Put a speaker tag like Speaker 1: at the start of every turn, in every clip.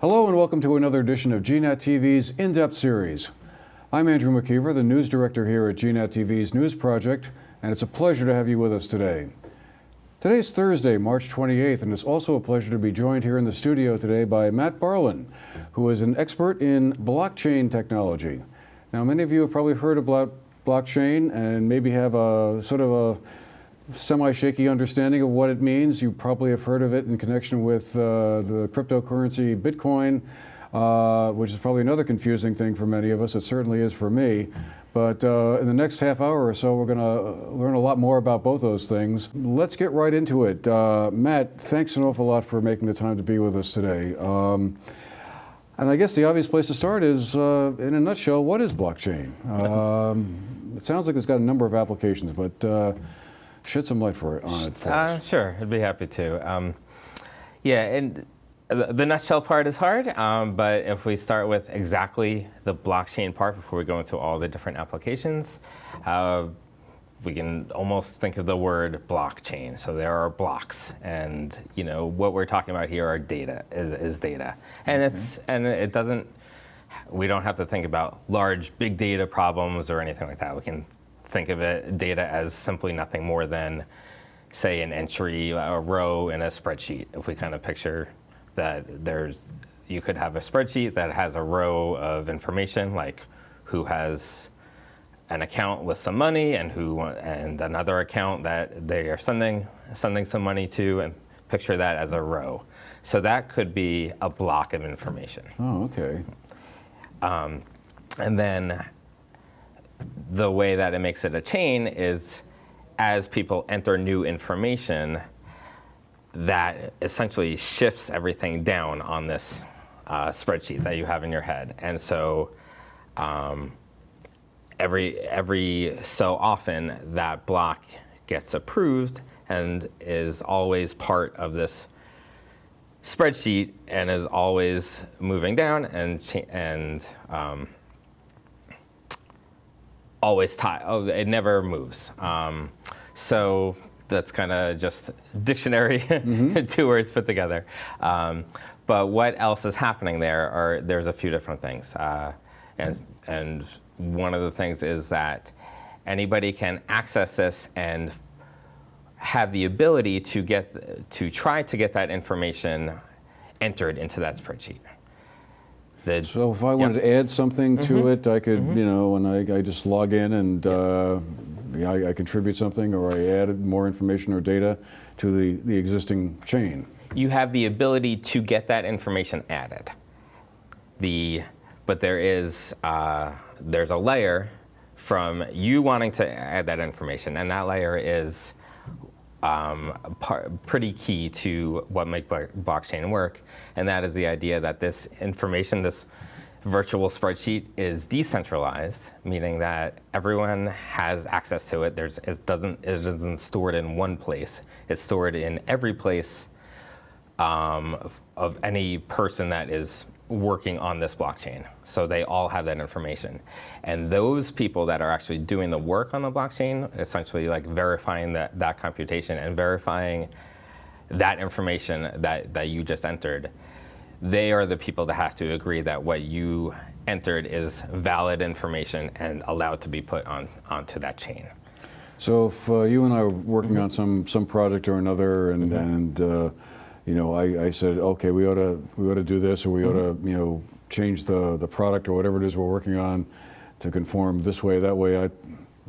Speaker 1: Hello and welcome to another edition of GNAT-TV's In-Depth series. I'm Andrew McKeever, the news director here at GNAT-TV's News Project, and it's a pleasure to have you with us today. Today's Thursday, March 28th, and it's also a pleasure to be joined here in the studio today by Matt Barlin, who is an expert in blockchain technology. Now, many of you have probably heard about blockchain and maybe have a sort of a semi-shaky understanding of what it means. You probably have heard of it in connection with the cryptocurrency Bitcoin, which is probably another confusing thing for many of us. It certainly is for me. But in the next half hour or so, we're going to learn a lot more about both those things. Let's get right into it. Matt, thanks an awful lot for making the time to be with us today. And I guess the obvious place to start is, in a nutshell, what is blockchain? It sounds like it's got a number of applications, but shed some light on it for us.
Speaker 2: Sure, I'd be happy to. Yeah, and the nutshell part is hard, but if we start with exactly the blockchain part before we go into all the different applications, we can almost think of the word blockchain. So there are blocks, and what we're talking about here are data, is data, and we don't have to think about large big data problems or anything like that. We can think of data as simply nothing more than, say, an entry, a row in a spreadsheet. If we kind of picture that you could have a spreadsheet that has a row of information, like who has an account with some money and another account that they are sending some money to, and picture that as a row. So that could be a block of information.
Speaker 1: Oh, okay.
Speaker 2: And then the way that it makes it a chain is, as people enter new information, that essentially shifts everything down on this spreadsheet that you have in your head. And so every so often, that block gets approved and is always part of this spreadsheet and is always moving down and always it never moves. So that's kind of just dictionary, two words put together. But what else is happening there's a few different things. And one of the things is that anybody can access this and have the ability to try to get that information entered into that spreadsheet.
Speaker 1: So if I wanted to add something to it, I could, and I just log in and I contribute something, or I added more information or data to the existing chain.
Speaker 2: You have the ability to get that information added. But there's a layer from you wanting to add that information, and that layer is pretty key to what makes blockchain work, and that is the idea that this information, this virtual spreadsheet, is decentralized, meaning that everyone has access to it. It isn't stored in one place. It's stored in every place of any person that is working on this blockchain. So they all have that information. And those people that are actually doing the work on the blockchain, essentially like verifying that computation and verifying that information that you just entered, they are the people that have to agree that what you entered is valid information and allowed to be put onto that chain.
Speaker 1: So if you and I were working on some project or another, and I said, okay, we ought to do this, or we ought to change the product or whatever it is we're working on to conform this way, that way,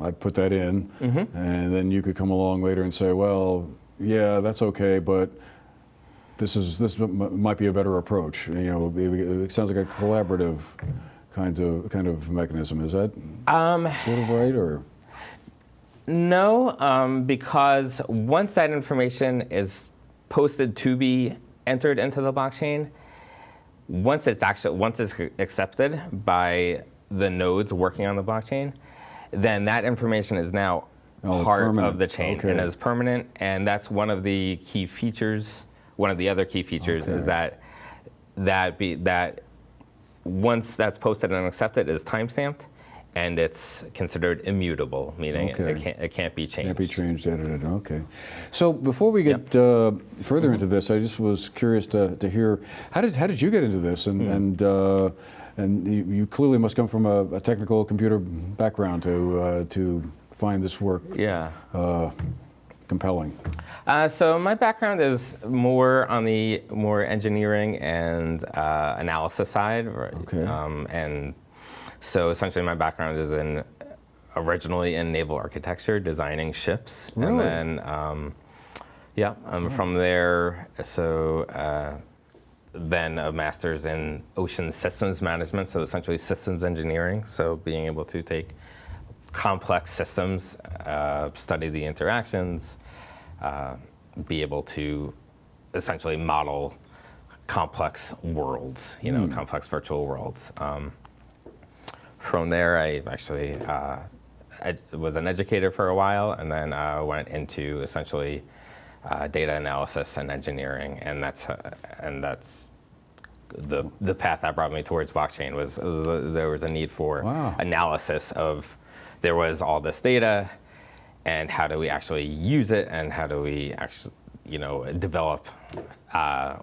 Speaker 1: I'd put that in, and then you could come along later and say, well, yeah, that's okay, but this might be a better approach. It sounds like a collaborative kind of mechanism. Is that sort of right, or?
Speaker 2: No, because once that information is posted to be entered into the blockchain, once it's accepted by the nodes working on the blockchain, then that information is now part of the chain and is permanent. And that's one of the key features. One of the other key features is that once that's posted and accepted is timestamped, and it's considered immutable, meaning it can't be changed.
Speaker 1: Can't be changed, edited. Okay. So before we get further into this, I just was curious to hear how did you get into this, and you clearly must come from a technical computer background to find this work compelling.
Speaker 2: So my background is more on the engineering and analysis side.
Speaker 1: Okay.
Speaker 2: And so essentially my background is originally in naval architecture, designing ships.
Speaker 1: Really?
Speaker 2: And then, from there, then a master's in ocean systems management, so essentially systems engineering. So being able to take complex systems, study the interactions, be able to essentially model complex worlds, complex virtual worlds. From there, I actually was an educator for a while, and then went into essentially data analysis and engineering, and that's the path that brought me towards blockchain. There was a need for analysis of, there was all this data, and how do we actually use it, and how do we actually, develop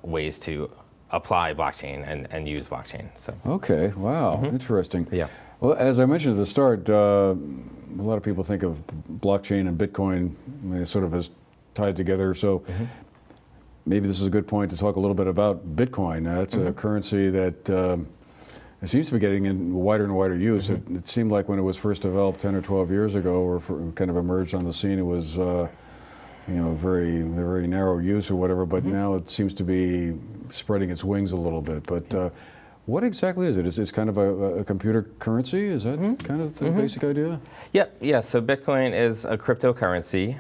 Speaker 2: ways to apply blockchain and use blockchain. So.
Speaker 1: Okay. Wow. Interesting.
Speaker 2: Yeah.
Speaker 1: Well, as I mentioned at the start, a lot of people think of blockchain and Bitcoin sort of as tied together. So maybe this is a good point to talk a little bit about Bitcoin. It's a currency that it seems to be getting in wider and wider use. It seemed like when it was first developed 10 or 12 years ago, or kind of emerged on the scene, it was very, very narrow use or whatever. But now it seems to be spreading its wings a little bit. But what exactly is it? Is it kind of a computer currency? Is that kind of the basic idea?
Speaker 2: Yeah. So Bitcoin is a cryptocurrency.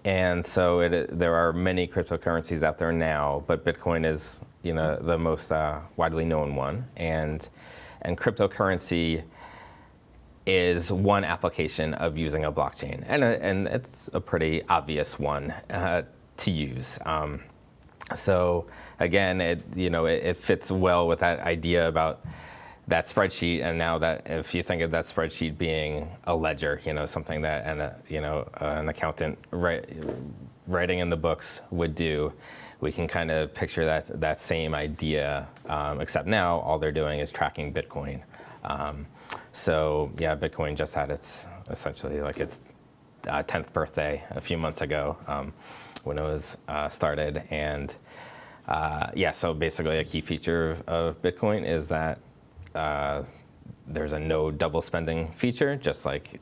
Speaker 2: And so there are many cryptocurrencies out there now, but Bitcoin is the most widely known one. And cryptocurrency is one application of using a blockchain, and it's a pretty obvious one to use. So again, it fits well with that idea about that spreadsheet, and now that if you think of that spreadsheet being a ledger, something that an accountant writing in the books would do, we can kind of picture that same idea, except now all they're doing is tracking Bitcoin. So yeah, Bitcoin just had its 10th birthday a few months ago when it was started, and so basically a key feature of Bitcoin is that there's a no double spending feature, just like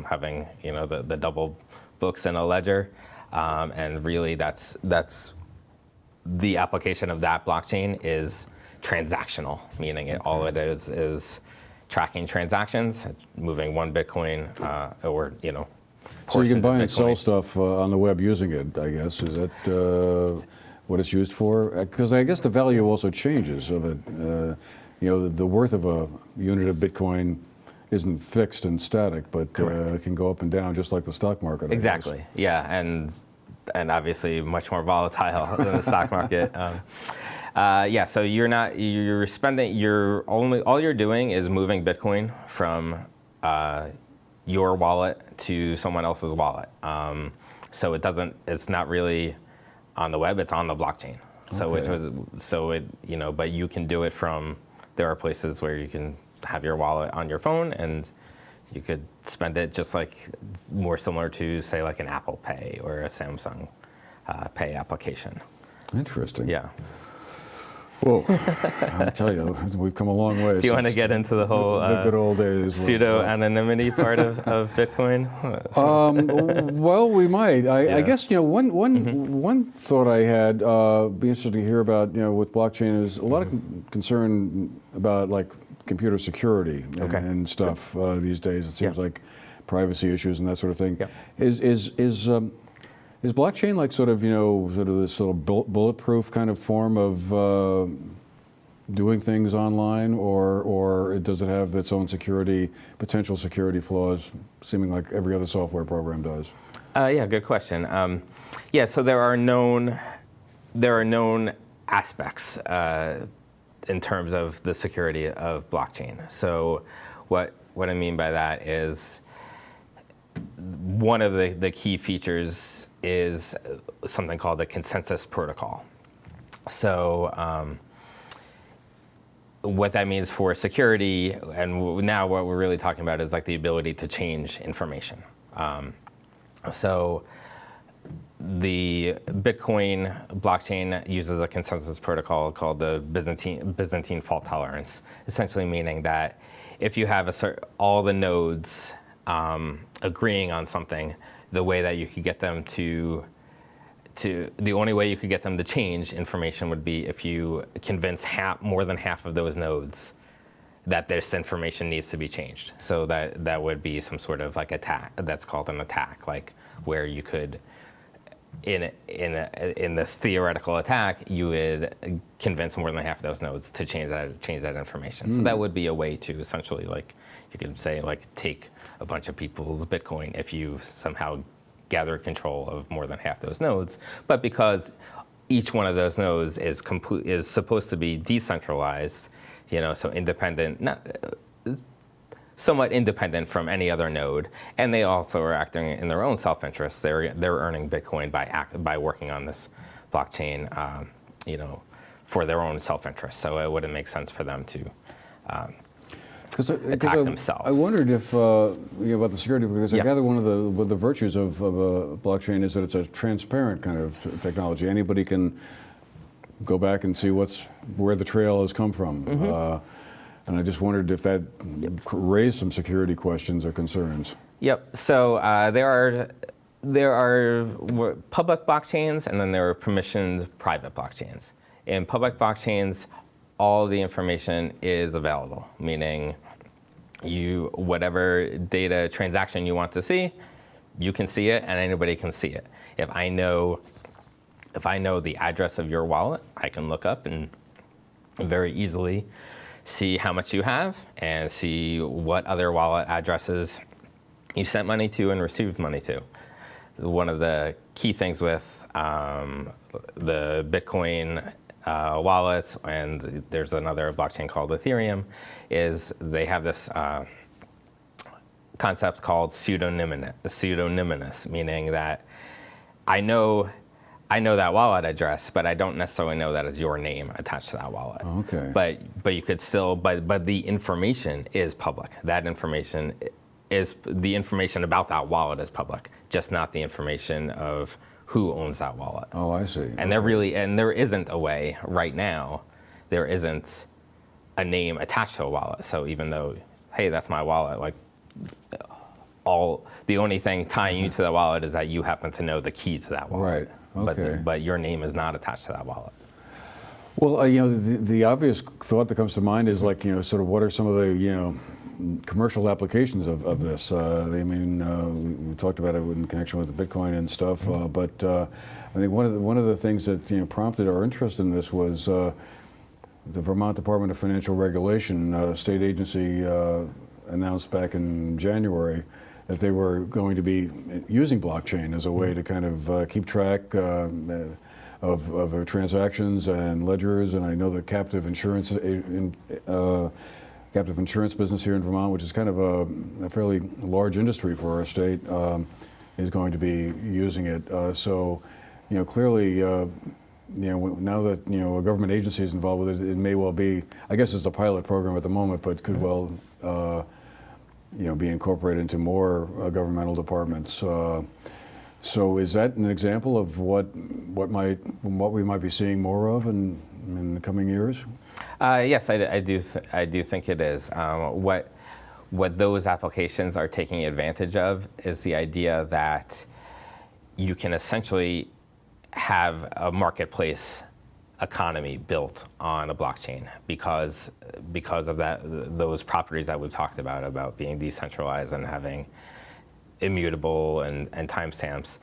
Speaker 2: having the double books in a ledger, and really that's the application of that blockchain is transactional, meaning all it is tracking transactions, moving one Bitcoin or
Speaker 1: so you can buy and sell stuff on the web using it, I guess. Is that what it's used for? Because I guess the value also changes of it. The worth of a unit of Bitcoin isn't fixed and static, but it can go up and down just like the stock market.
Speaker 2: Exactly. Yeah, and obviously much more volatile than the stock market. So all you're doing is moving Bitcoin from your wallet to someone else's wallet. So it's not really on the web, it's on the blockchain. So but you can do it from, there are places where you can have your wallet on your phone and you could spend it just like more similar to, say, like an Apple Pay or a Samsung Pay application.
Speaker 1: Interesting.
Speaker 2: Yeah.
Speaker 1: Whoa, I tell you, we've come a long way.
Speaker 2: Do you want to get into the whole
Speaker 1: the good old days
Speaker 2: pseudo-anonymity part of Bitcoin?
Speaker 1: Well, we might. I guess one thought I had, be interested to hear about, with blockchain is a lot of concern about like computer security and stuff these days. It seems like privacy issues and that sort of thing. Yeah. Is blockchain like sort of this sort of bulletproof kind of form of doing things online, or does it have its own potential security flaws, seeming like every other software program does?
Speaker 2: Good question. So there are known aspects in terms of the security of blockchain. So What I mean by that is one of the key features is something called the consensus protocol. So what that means for security, and now what we're really talking about is like the ability to change information. So the Bitcoin blockchain uses a consensus protocol called the Byzantine fault tolerance, essentially meaning that if you have all the nodes agreeing on something, the way that you could get them the only way you could get them to change information would be if you convince more than half of those nodes that this information needs to be changed. So that would be some sort of like attack. That's called an attack, like where you could, in this theoretical attack, you would convince more than half of those nodes to change that information. So that would be a way to essentially, like, you could say, like, take a bunch of people's Bitcoin if you somehow gather control of more than half those nodes. But because each one of those nodes is supposed to be decentralized, so independent, somewhat independent from any other node, and they also are acting in their own self-interest. They're earning Bitcoin by working on this blockchain, for their own self-interest. So it wouldn't make sense for them to attack themselves.
Speaker 1: I wondered if about the security, because I gather one of the virtues of a blockchain is that it's a transparent kind of technology. Anybody can go back and see where the trail has come from. And I just wondered if that raised some security questions or concerns.
Speaker 2: Yep. So there are public blockchains, and then there are permissioned private blockchains. In public blockchains, all the information is available, meaning whatever data transaction you want to see, you can see it, and anybody can see it. If I know the address of your wallet, I can look up and very easily see how much you have and see what other wallet addresses you sent money to and received money to. One of the key things with the Bitcoin wallets, and there's another blockchain called Ethereum, is they have this concept called pseudonymous, meaning that I know that wallet address, but I don't necessarily know that it's your name attached to that wallet.
Speaker 1: Okay.
Speaker 2: But you could still, but the information is public. That information is, the information about that wallet is public, just not the information of who owns that wallet.
Speaker 1: Oh, I see.
Speaker 2: And there isn't a way right now, there isn't a name attached to a wallet. So even though, hey, that's my wallet, like the only thing tying you to that wallet is that you happen to know the key to that wallet.
Speaker 1: Right. Okay.
Speaker 2: But your name is not attached to that wallet.
Speaker 1: Well, the obvious thought that comes to mind is like, sort of what are some of the, commercial applications of this? We talked about it in connection with the Bitcoin and stuff, but I think one of the things that prompted our interest in this was the Vermont Department of Financial Regulation, state agency, announced back in January that they were going to be using blockchain as a way to kind of keep track of transactions and ledgers. And I know the captive insurance business here in Vermont, which is kind of a fairly large industry for our state, is going to be using it. So, clearly, now that a government agency is involved with it, it may well be. I guess it's a pilot program at the moment, but could well, be incorporated into more governmental departments. So, is that an example of what we might be seeing more of in the coming years?
Speaker 2: Yes, I do think it is. What those applications are taking advantage of is the idea that you can essentially have a marketplace economy built on a blockchain because of those properties that we've talked about being decentralized and having immutable and timestamps.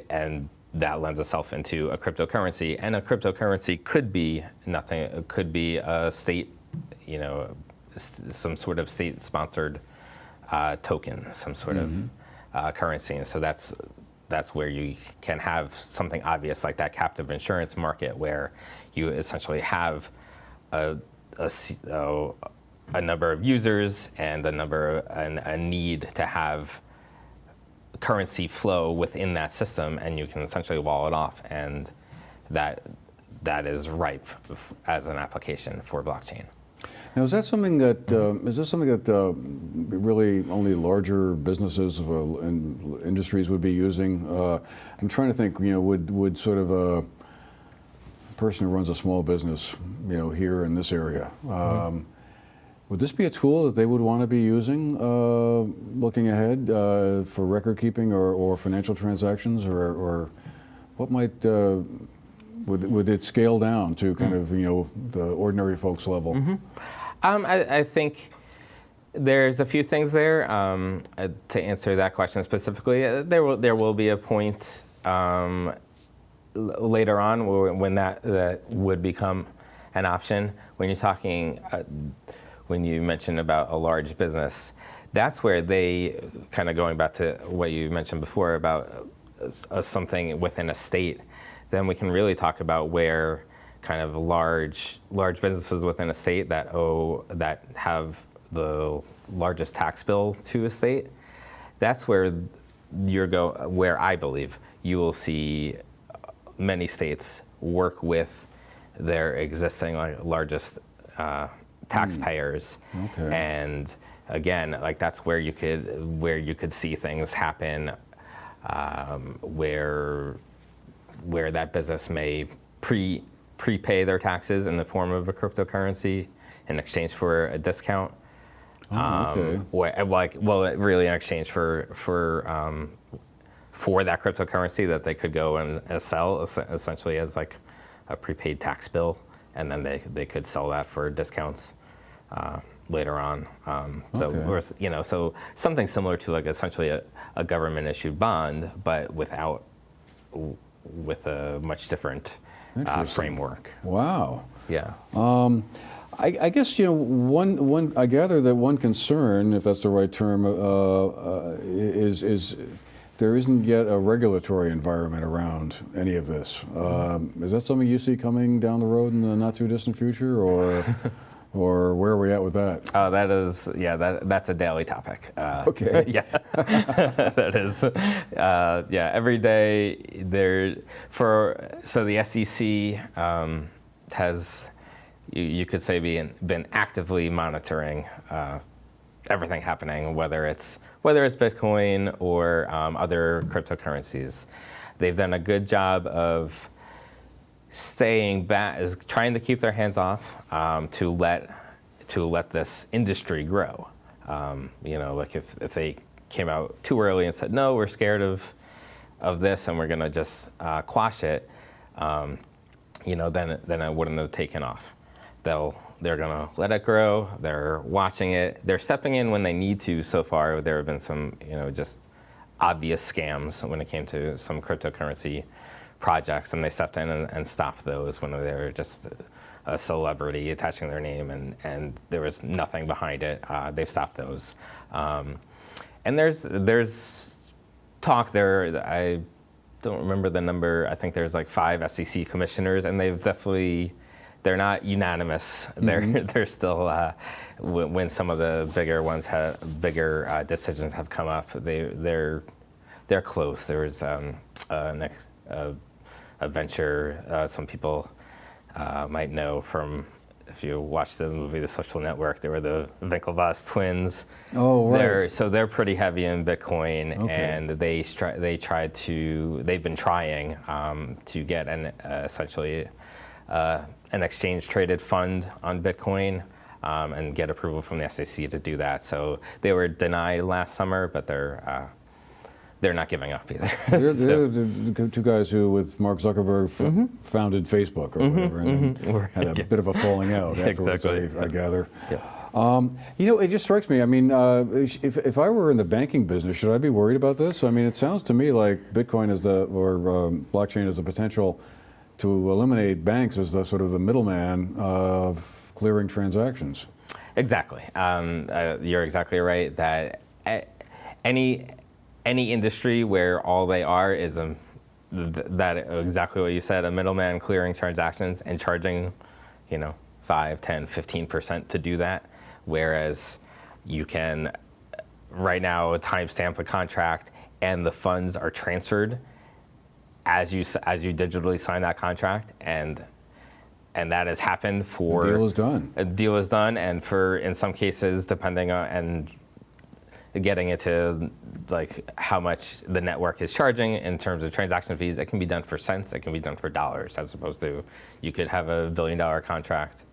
Speaker 2: And that lends itself into a cryptocurrency, and a cryptocurrency could be nothing. It could be a state, some sort of state-sponsored token, some sort of currency, and so that's where you can have something obvious like that captive insurance market, where you essentially have a a number of users and a need to have currency flow within that system, and you can essentially wall it off, and that is ripe as an application for blockchain.
Speaker 1: Now, is that something that really only larger businesses and industries would be using? I'm trying to think. Would sort of a person who runs a small business, here in this area, would this be a tool that they would want to be using, looking ahead for record keeping or financial transactions, or what might would it scale down to kind of the ordinary folks level?
Speaker 2: I think there's a few things there. To answer that question specifically, there will be a point later on when that would become an option. When you're talking, when you mentioned about a large business, that's where they, kind of going back to what you mentioned before about something within a state, then we can really talk about where kind of large businesses within a state that have the largest tax bill to a state. That's where where I believe you will see many states work with their existing largest taxpayers, and again, that's where you could see things happen, where that business may prepay their taxes in the form of a cryptocurrency in exchange for a discount. Really in exchange for that cryptocurrency that they could go and sell essentially as like a prepaid tax bill, and then they could sell that for discounts later on. So something similar to essentially a government issued bond, but with a much different framework.
Speaker 1: Wow.
Speaker 2: Yeah.
Speaker 1: I guess one. I gather that one concern, if that's the right term, is there isn't yet a regulatory environment around any of this. Is that something you see coming down the road in the not too distant future, or where are we at with that?
Speaker 2: Oh, that's a daily topic.
Speaker 1: Okay.
Speaker 2: Yeah, that is. Every day so the SEC has, you could say, been actively monitoring everything happening, whether it's Bitcoin or other cryptocurrencies. They've done a good job of staying back, is trying to keep their hands off to let this industry grow. If they came out too early and said, no, we're scared of this and we're gonna just quash it, then it wouldn't have taken off. They're gonna let it grow. They're watching it. They're stepping in when they need to. So far, there have been some, just obvious scams when it came to some cryptocurrency projects, and they stepped in and stopped those when they were just a celebrity attaching their name and there was nothing behind it. They've stopped those. And there's talk there. I don't remember the number. I think there's 5 SEC commissioners, and they're not unanimous. They're still, when some of the bigger ones bigger decisions have come up, they're close. There was a venture some people might know from, if you watch the movie The Social Network, there were the Winklevoss twins.
Speaker 1: Oh, right.
Speaker 2: They're pretty heavy in Bitcoin,
Speaker 1: okay.
Speaker 2: And they've been trying to get essentially an exchange traded fund on Bitcoin and get approval from the SEC to do that. So they were denied last summer, but they're not giving up either.
Speaker 1: They're the two guys who, with Mark Zuckerberg, founded Facebook or whatever, and then had a bit of a falling out afterwards,
Speaker 2: Exactly.
Speaker 1: I gather.
Speaker 2: Yeah.
Speaker 1: It just strikes me, if I were in the banking business, should I be worried about this? It sounds to me like Bitcoin or blockchain is the potential to eliminate banks as the sort of the middleman of clearing transactions.
Speaker 2: Exactly. You're exactly right that any industry where all they are is that exactly what you said, a middleman clearing transactions and charging, 5, 10, 15% to do that, whereas you can right now timestamp a contract and the funds are transferred as you digitally sign that contract, and that has happened for
Speaker 1: The deal is done.
Speaker 2: A deal is done, and for in some cases, depending on and getting into like how much the network is charging in terms of transaction fees, it can be done for cents, it can be done for dollars, as opposed to you could have a $1 billion contract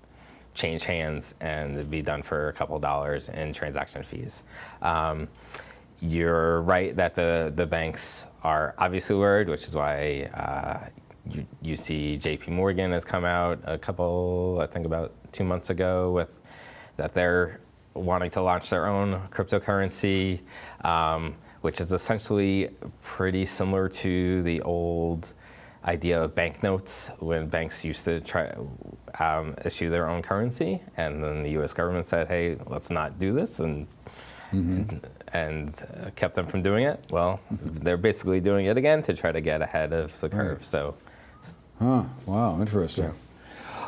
Speaker 2: change hands and it'd be done for a couple dollars in transaction fees. You're right that the banks are obviously worried, which is why you see JP Morgan has come out I think about 2 months ago with that they're wanting to launch their own cryptocurrency, which is essentially pretty similar to the old idea of banknotes when banks used to try issue their own currency, and then the U.S. government said, "Hey, let's not do this," and kept them from doing it. Well, they're basically doing it again to try to get ahead of the curve.
Speaker 1: Right.
Speaker 2: So,
Speaker 1: Wow, interesting.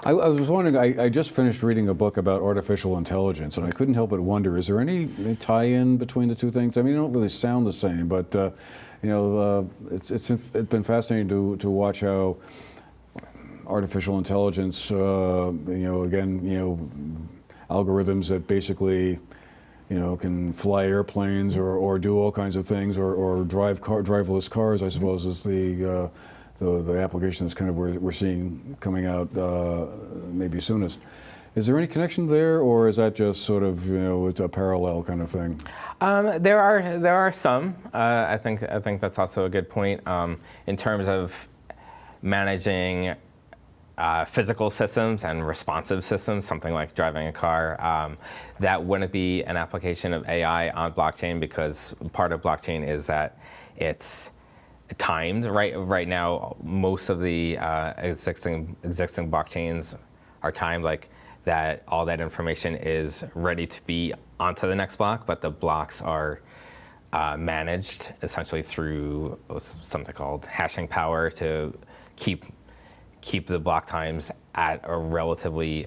Speaker 1: I was wondering, I just finished reading a book about artificial intelligence, and I couldn't help but wonder, is there any tie-in between the two things? I mean, they don't really sound the same, but it's been fascinating to watch how artificial intelligence, algorithms that basically, can fly airplanes or do all kinds of things or driverless cars, I suppose, is the application that's kind of we're seeing coming out maybe soonest. Is there any connection there, or is that just sort of it's a parallel kind of thing?
Speaker 2: There are some. I think that's also a good point in terms of managing physical systems and responsive systems, something like driving a car. That wouldn't be an application of AI on blockchain, because part of blockchain is that it's timed. Right now, most of the existing blockchains are timed, like that all that information is ready to be onto the next block, but the blocks are managed essentially through something called hashing power to keep the block times at a relatively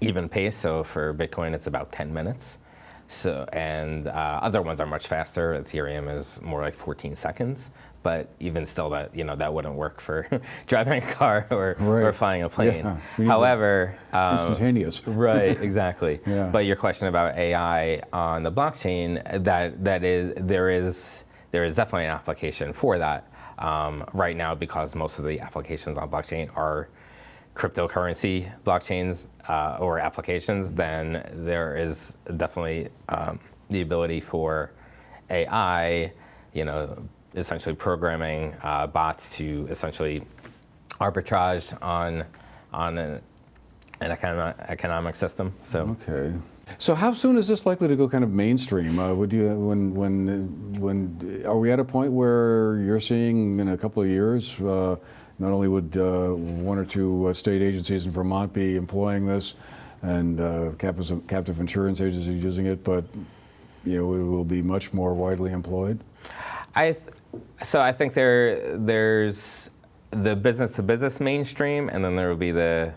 Speaker 2: even pace. So for Bitcoin, it's about 10 minutes. So, and other ones are much faster. Ethereum is more like 14 seconds. But even still, that wouldn't work for driving a car or flying a plane.
Speaker 1: Yeah,
Speaker 2: however,
Speaker 1: instantaneous.
Speaker 2: Right, exactly.
Speaker 1: Yeah.
Speaker 2: But your question about AI on the blockchain, there is definitely an application for that right now, because most of the applications on blockchain are cryptocurrency blockchains or applications. Then there is definitely the ability for AI, essentially programming bots to essentially arbitrage on an economic system. So
Speaker 1: Okay. So how soon is this likely to go kind of mainstream? Would you when are we at a point where you're seeing in a couple of years? Not only would one or two state agencies in Vermont be employing this, and captive insurance agencies using it, but it will be much more widely employed.
Speaker 2: So I think there's the business-to-business mainstream, and then there will be the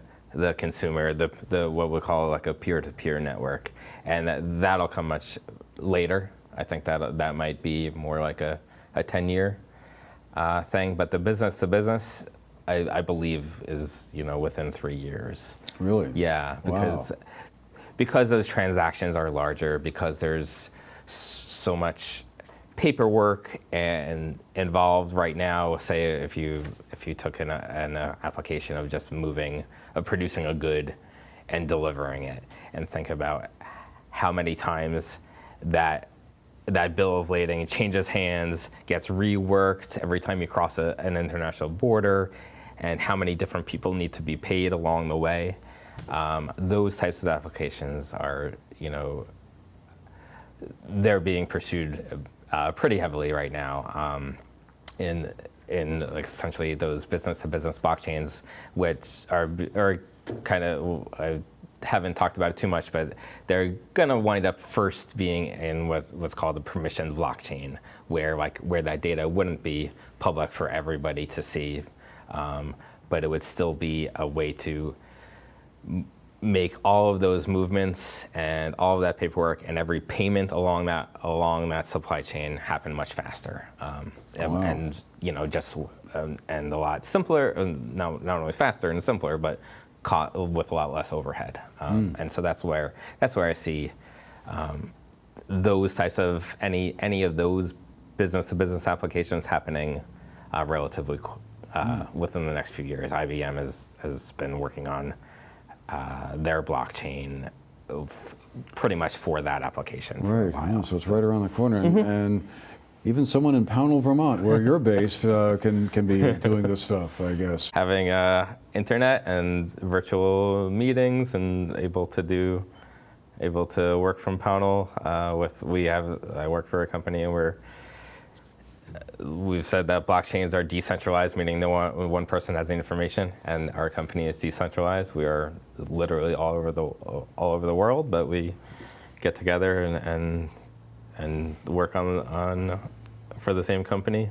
Speaker 2: consumer, the what we call like a peer-to-peer network, and that'll come much later. I think that might be more like a 10-year thing, but the business-to-business, I believe, is within 3 years.
Speaker 1: Really?
Speaker 2: Yeah, because those transactions are larger, because there's so much paperwork and involved right now. Say if you took an application of just producing a good and delivering it, and think about how many times that bill of lading changes hands, gets reworked every time you cross an international border, and how many different people need to be paid along the way. Those types of applications are, they're being pursued pretty heavily right now in like essentially those business-to-business blockchains, which are kind of, I haven't talked about it too much, but they're going to wind up first being in what's called a permissioned blockchain, where that data wouldn't be public for everybody to see, but it would still be a way to make all of those movements and all of that paperwork and every payment along that supply chain happen much faster, and just and a lot simpler. Not only faster and simpler, but with a lot less overhead. And so that's where I see those types of any of those business-to-business applications happening relatively within the next few years. IBM has been working on their blockchain pretty much for that application for a while.
Speaker 1: Yeah, so it's right around the corner, and even someone in Pownell, Vermont, where you're based, can be doing this stuff, I guess.
Speaker 2: Having internet and virtual meetings and able to work from Pownell. I work for a company and we've said that blockchains are decentralized, meaning no one person has the information, and our company is decentralized. We are literally all over the world, but we get together and work on for the same company.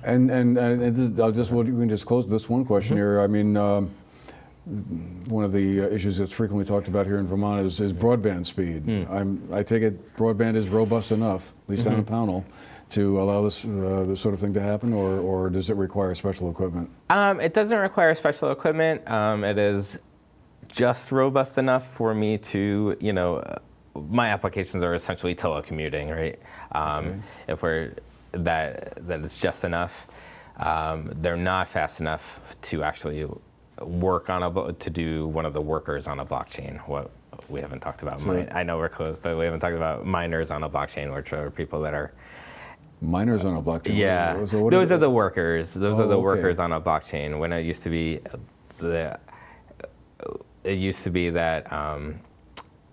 Speaker 1: And we can just close this one question here. I mean, one of the issues that's frequently talked about here in Vermont is broadband speed. I take it broadband is robust enough, at least down in Pownell, to allow this sort of thing to happen, or does it require special equipment?
Speaker 2: It doesn't require special equipment. It is just robust enough for me to, my applications are essentially telecommuting, right? If that it's just enough. They're not fast enough to actually work to do one of the workers on a blockchain. What we haven't talked about. I know we're close, but we haven't talked about miners on a blockchain, which are people that are
Speaker 1: miners on a blockchain.
Speaker 2: Yeah, those are the workers. Those are the workers on a blockchain. When it used to be, that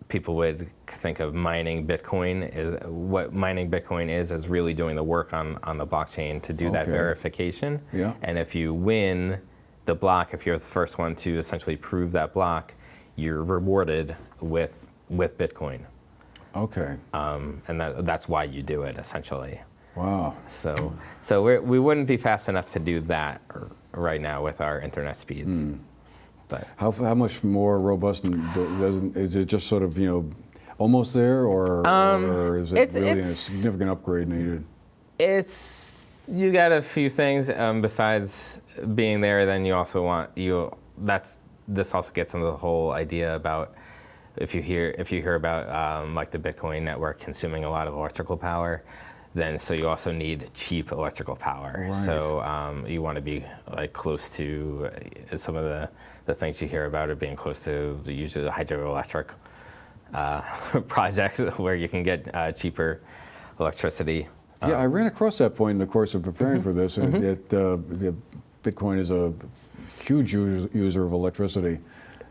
Speaker 2: people would think of mining Bitcoin. What mining Bitcoin is really doing the work on the blockchain to do that verification.
Speaker 1: Yeah.
Speaker 2: And if you win the block, if you're the first one to essentially prove that block, you're rewarded with Bitcoin.
Speaker 1: Okay.
Speaker 2: And that's why you do it, essentially.
Speaker 1: Wow.
Speaker 2: So we wouldn't be fast enough to do that right now with our internet speeds. But
Speaker 1: how much more robust is it? Just sort of almost there, or is it really a significant upgrade needed?
Speaker 2: You got a few things besides being there. Then you also want this also gets into the whole idea about if you hear about like the Bitcoin network consuming a lot of electrical power. Then so you also need cheap electrical power.
Speaker 1: Right.
Speaker 2: So you want to be like close to some of the things you hear about are being close to usually the hydroelectric projects where you can get cheaper electricity.
Speaker 1: Yeah, I ran across that point in the course of preparing for this, and Bitcoin is a huge user of electricity,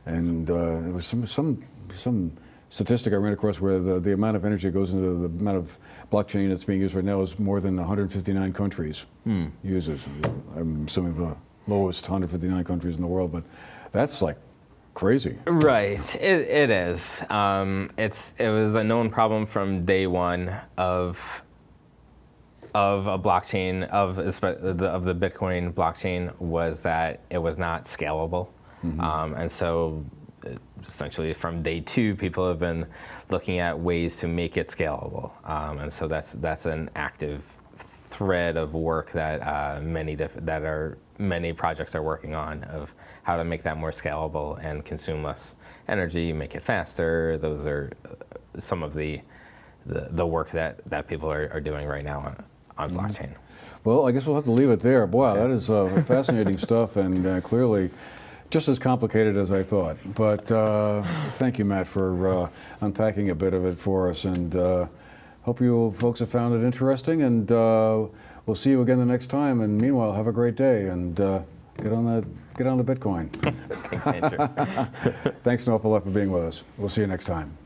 Speaker 1: and there was some statistic I ran across where the amount of energy that goes into the amount of blockchain that's being used right now is more than 159 countries uses. I'm assuming the lowest 159 countries in the world, but that's like crazy.
Speaker 2: Right, it is. It was a known problem from day one of a blockchain, of the Bitcoin blockchain, was that it was not scalable. And so essentially from day two, people have been looking at ways to make it scalable. And so that's an active thread of work that many projects are working on, of how to make that more scalable and consume less energy, make it faster. Those are some of the work that people are doing right now on blockchain.
Speaker 1: Well, I guess we'll have to leave it there. Wow, that is fascinating stuff, and clearly just as complicated as I thought. But thank you, Matt, for unpacking a bit of it for us, and hope you folks have found it interesting, and we'll see you again the next time. And meanwhile, have a great day, and get on the Bitcoin.
Speaker 2: Thanks, Andrew.
Speaker 1: Thanks an awful lot for being with us. We'll see you next time.